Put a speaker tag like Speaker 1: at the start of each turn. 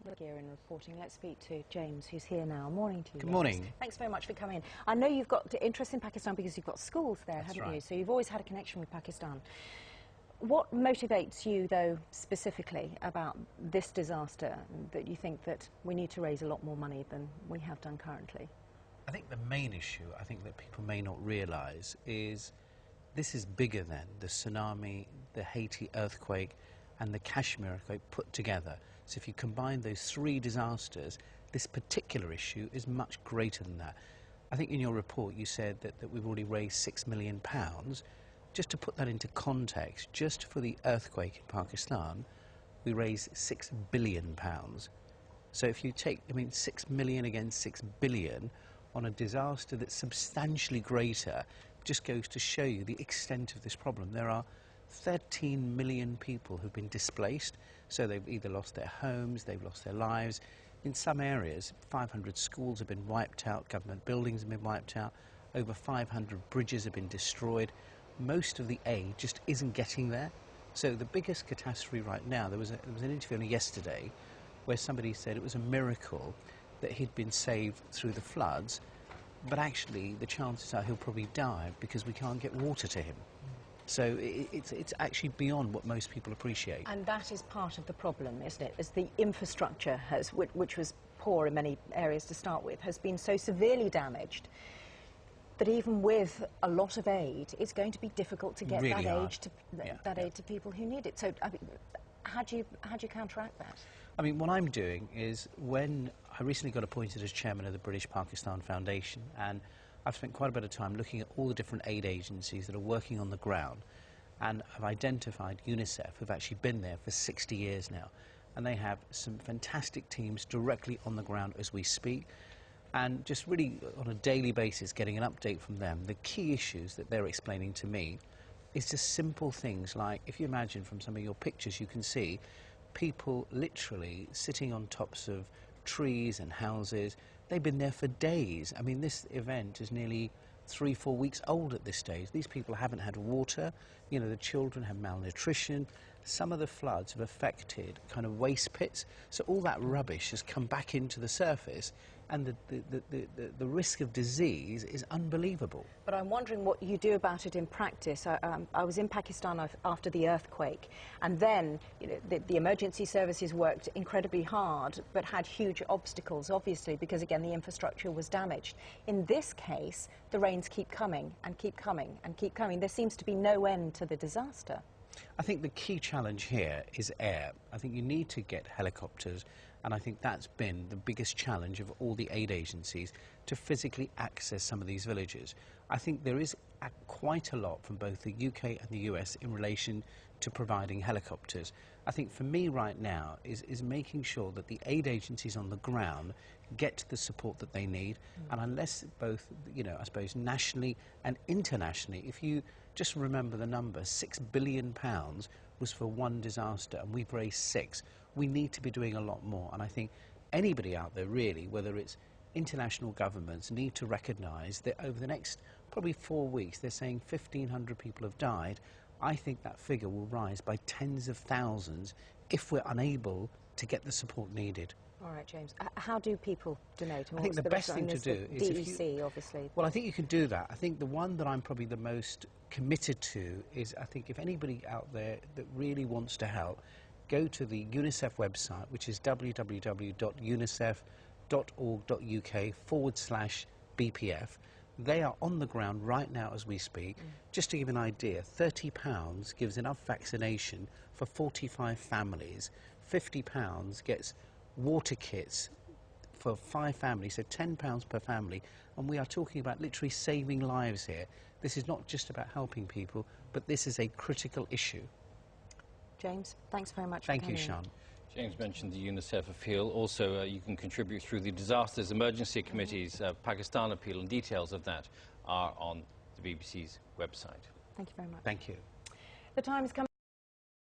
Speaker 1: Here in reporting. Let's speak to James, who's here now. Morning to you.
Speaker 2: Good morning.
Speaker 1: Thanks very much for coming in. I know you've got interest in Pakistan because you've got schools there, haven't you? So you've always had a connection with Pakistan. What motivates you, though, specifically about this disaster that you think that we need to raise a lot more money than we have done currently?
Speaker 2: I think the main issue, I think that people may not realise, is this is bigger than the tsunami, the Haiti earthquake and the Kashmir earthquake put together. So if you combine those three disasters, this particular issue is much greater than that. I think in your report you said that we've already raised £6 million. Just to put that into context, just for the earthquake in Pakistan, we raised £6 billion. So if you take, £6 million against £6 billion on a disaster that's substantially greater, just goes to show you the extent of this problem. There are 13 million people who've been displaced, so they've either lost their homes, they've lost their lives. In some areas, 500 schools have been wiped out, government buildings have been wiped out, over 500 bridges have been destroyed. Most of the aid just isn't getting there. So the biggest catastrophe right now, there was an interview only yesterday where somebody said it was a miracle that he'd been saved through the floods, but actually the chances are he'll probably die because we can't get water to him. So it's actually beyond what most people appreciate.
Speaker 1: And that is part of the problem, isn't it? As the infrastructure, which was poor in many areas to start with, has been so severely damaged that even with a lot of aid, it's going to be difficult to get
Speaker 2: really
Speaker 1: that aid to people who need it. So how do you counteract that?
Speaker 2: What I'm doing is, when I recently got appointed as chairman of the British Pakistan Foundation, and I've spent quite a bit of time looking at all the different aid agencies that are working on the ground, and I've identified UNICEF, who've actually been there for 60 years now, and they have some fantastic teams directly on the ground as we speak, and just really on a daily basis getting an update from them. The key issues that they're explaining to me is just simple things like, if you imagine from some of your pictures, you can see people literally sitting on tops of trees and houses. They've been there for days. This event is nearly 3-4 weeks old at this stage. These people haven't had water. The children have malnutrition. Some of the floods have affected kind of waste pits. So all that rubbish has come back into the surface, and the risk of disease is unbelievable.
Speaker 1: But I'm wondering what you do about it in practice. I was in Pakistan after the earthquake, and then the emergency services worked incredibly hard, but had huge obstacles, obviously, because again the infrastructure was damaged. In this case, the rains keep coming and keep coming and keep coming. There seems to be no end to the disaster.
Speaker 2: I think the key challenge here is air. I think you need to get helicopters, and I think that's been the biggest challenge of all the aid agencies, to physically access some of these villages. I think there is quite a lot from both the UK and the US in relation to providing helicopters. I think for me right now is making sure that the aid agencies on the ground get the support that they need, and unless both, I suppose nationally and internationally, if you just remember the number, £6 billion was for one disaster, and we've raised 6. We need to be doing a lot more, and I think anybody out there really, whether it's international governments, need to recognise that over the next probably 4 weeks, they're saying 1,500 people have died. I think that figure will rise by tens of thousands if we're unable to get the support needed.
Speaker 1: All right, James. How do people donate?
Speaker 2: I think the best thing to do is
Speaker 1: DEC, obviously.
Speaker 2: Well, I think you can do that. I think the one that I'm probably the most committed to is, I think if anybody out there that really wants to help, go to the UNICEF website, which is www.unicef.org.uk/BPF. They are on the ground right now as we speak. Just to give an idea, £30 gives enough vaccination for 45 families. £50 gets water kits for 5 families, so £10 per family, and we are talking about literally saving lives here. This is not just about helping people, but this is a critical issue.
Speaker 1: James, thanks very much.
Speaker 2: Thank you, Caan.
Speaker 3: James mentioned the UNICEF appeal. Also, you can contribute through the Disasters Emergency Committee's Pakistan appeal, and details of that are on the BBC's website.
Speaker 1: Thank you very much.
Speaker 2: Thank you.
Speaker 1: The time is coming.